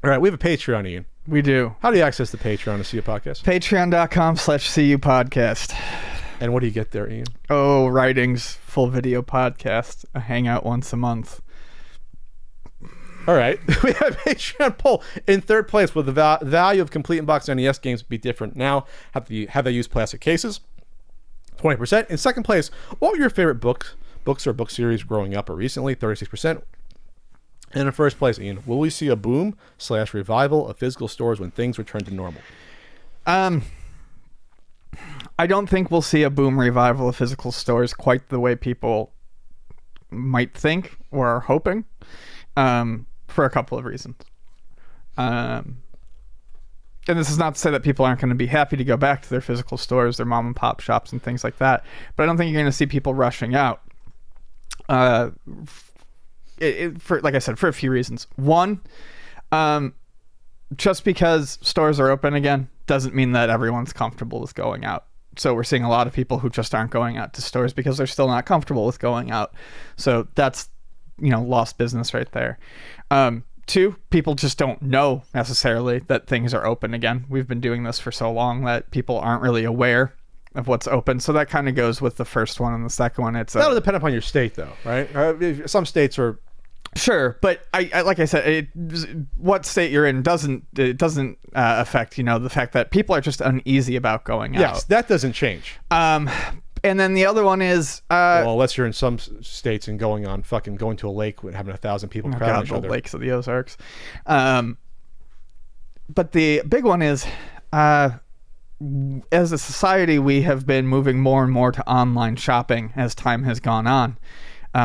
All right, we have a Patreon, Ian. We do. How do you access the Patreon to CU Podcast? Patreon.com/CU Podcast. And what do you get there, Ian? Oh, writings, full video podcast, a hangout once a month. All right. We have a Patreon poll. In third place, will the value of complete in-box NES games be different now? Have they used plastic cases? 20%. In second place, what were your favorite books or book series growing up or recently? 36%. And in first place, Ian, will we see a boom/revival of physical stores when things return to normal? I don't think we'll see a boom revival of physical stores quite the way people might think or are hoping, for a couple of reasons. And this is not to say that people aren't going to be happy to go back to their physical stores, their mom and pop shops and things like that. But I don't think you're going to see people rushing out. For like I said, for a few reasons. One, just because stores are open again doesn't mean that everyone's comfortable with going out. So we're seeing a lot of people who just aren't going out to stores because they're still not comfortable with going out. So that's, lost business right there. Two, people just don't know necessarily that things are open again. We've been doing this for so long that people aren't really aware of what's open. So that kind of goes with the first one and the second one. That'll depend upon your state, though, right? Some states are... Sure, but I like I said, what state you're in doesn't affect the fact that people are just uneasy about going out. Yes, that doesn't change. And then the other one is well, unless you're in some states and going to a lake and having 1,000 people crowding each other. Lakes of the Ozarks. But the big one is, as a society, we have been moving more and more to online shopping as time has gone on.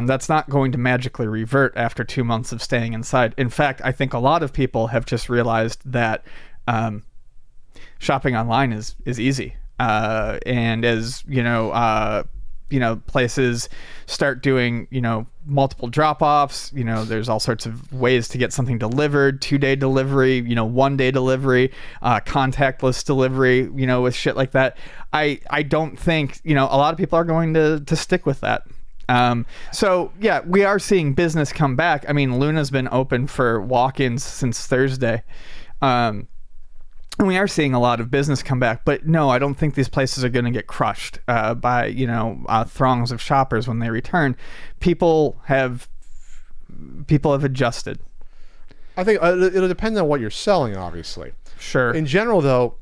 That's not going to magically revert after 2 months of staying inside. In fact, I think a lot of people have just realized that shopping online is easy. And as places start doing multiple drop-offs, there's all sorts of ways to get something delivered, 2-day delivery, 1-day delivery, contactless delivery, with shit like that. I don't think a lot of people are going to stick with that. So yeah, we are seeing business come back. I mean, Luna's been open for walk-ins since Thursday. And we are seeing a lot of business come back, but no, I don't think these places are going to get crushed by throngs of shoppers when they return. People have adjusted. I think it'll depend on what you're selling, obviously. Sure. In general, though,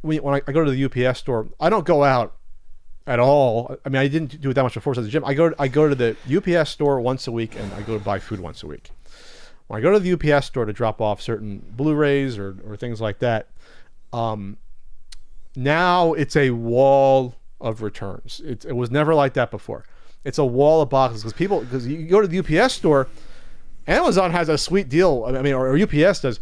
when I go to the UPS store, I don't go out at all. I mean, I didn't do it that much before. So the gym, I go to the UPS store once a week, and I go to buy food once a week. When I go to the UPS store to drop off certain Blu-rays or things like that, now it's a wall of returns. It was never like that before. It's a wall of boxes because you go to the UPS store, Amazon has a sweet deal. I mean, or UPS does.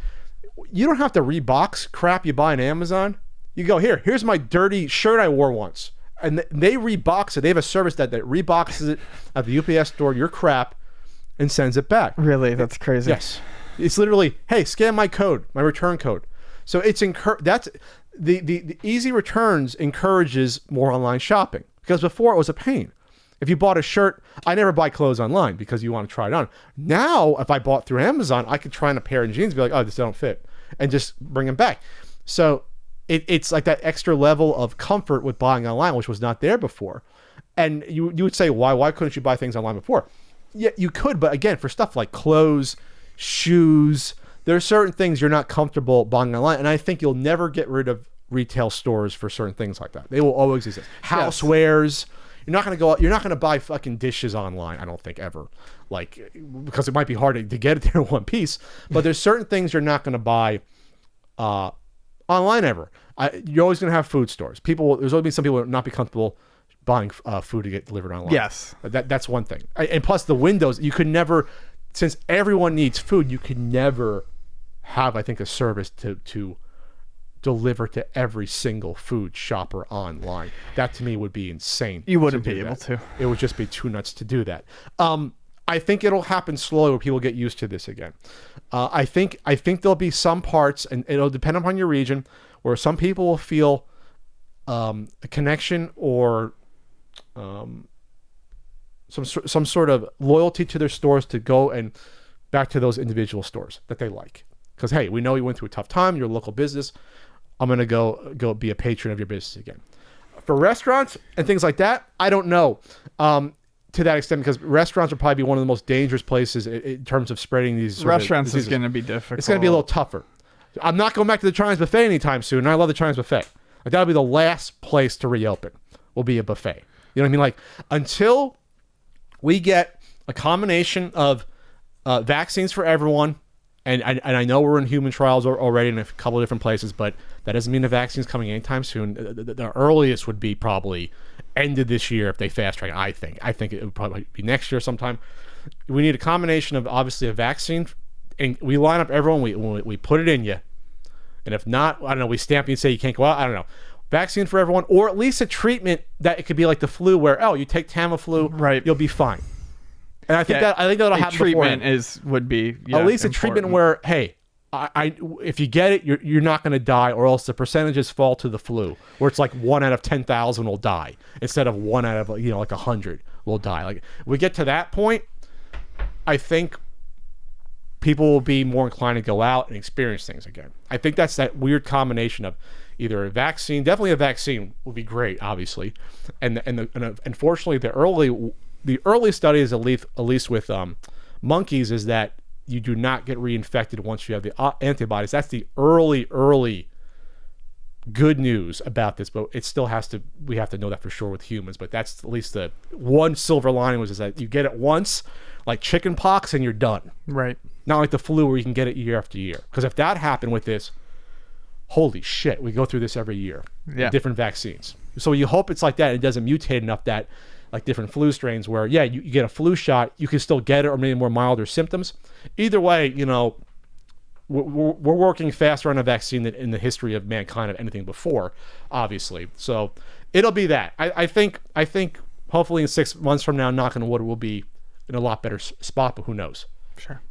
You don't have to rebox crap you buy on Amazon. You go, here's my dirty shirt I wore once. And they rebox it. They have a service that reboxes it at the UPS store, your crap, and sends it back. Really? That's crazy. Yes. It's literally, hey, scan my code, my return code. So it's that's the easy returns encourages more online shopping, because before it was a pain. If you bought a shirt, I never buy clothes online because you want to try it on. Now, if I bought through Amazon, I could try on a pair of jeans and be like, oh, this don't fit, and just bring them back. So it's like that extra level of comfort with buying online, which was not there before. And you would say, why couldn't you buy things online before? Yeah, you could, but again, for stuff like clothes, shoes, there are certain things you're not comfortable buying online, and I think you'll never get rid of retail stores for certain things like that. They will always exist. Housewares. You're not going to buy fucking dishes online, I don't think, ever. Like, because it might be hard to get it there in one piece. But there's certain things you're not going to buy online ever. You're always going to have food stores. There's always going to be some people who will not be comfortable buying food to get delivered online. Yes. That's one thing. And plus the windows, you could never, since everyone needs food, you could never have, I think, a service to deliver to every single food shopper online. That to me would be insane. You wouldn't be able to. It would just be too nuts to do that. I think it'll happen slowly where people get used to this again. I think there'll be some parts, and it'll depend upon your region, where some people will feel a connection or some sort of loyalty to their stores to go and back to those individual stores that they like. because hey, we know you went through a tough time. You're a local business. I'm gonna go be a patron of your business again. For restaurants and things like that, I don't know to that extent, because restaurants will probably be one of the most dangerous places in terms of spreading these Restaurants is going to be difficult. It's going to be a little tougher. I'm not going back to the Chinese buffet anytime soon. And I love the Chinese buffet. Like, that'll be the last place to reopen. Will be a buffet. You know what I mean? Like, until we get a combination of vaccines for everyone, and I know we're in human trials already in a couple of different places, but that doesn't mean the vaccine's coming anytime soon. The earliest would be probably end of this year if they fast track. I think it would probably be next year sometime. We need a combination of obviously a vaccine, and we line up everyone. We put it in you, and if not, I don't know. We stamp you and say you can't go out. I don't know. Vaccine for everyone, or at least a treatment that it could be like the flu, where you take Tamiflu, right? You'll be fine. And I think that'll happen. Treatment would be at least important. A treatment where, hey, if you get it, you're not going to die, or else the percentages fall to the flu, where it's like 1 out of 10,000 will die instead of 1 out of like 100 will die. Like, if we get to that point, I think people will be more inclined to go out and experience things again. I think that's that weird combination of either a vaccine, definitely a vaccine would be great, obviously, and unfortunately the early studies, at least with monkeys, is that you do not get reinfected once you have the antibodies. That's the early good news about this, but it still we have to know that for sure with humans. But that's at least the one silver lining, is that you get it once, like chicken pox, and you're done. Right. Not like the flu where you can get it year after year. Because if that happened with this, holy shit, we go through this every year. Yeah. Different vaccines. So you hope it's like that. It doesn't mutate enough that, like different flu strains where, you get a flu shot, you can still get it, or maybe more milder symptoms. Either way, we're working faster on a vaccine than in the history of mankind of anything before, obviously. So it'll be that. I think hopefully in 6 months from now, knock on wood, we'll be in a lot better spot, but who knows? Sure.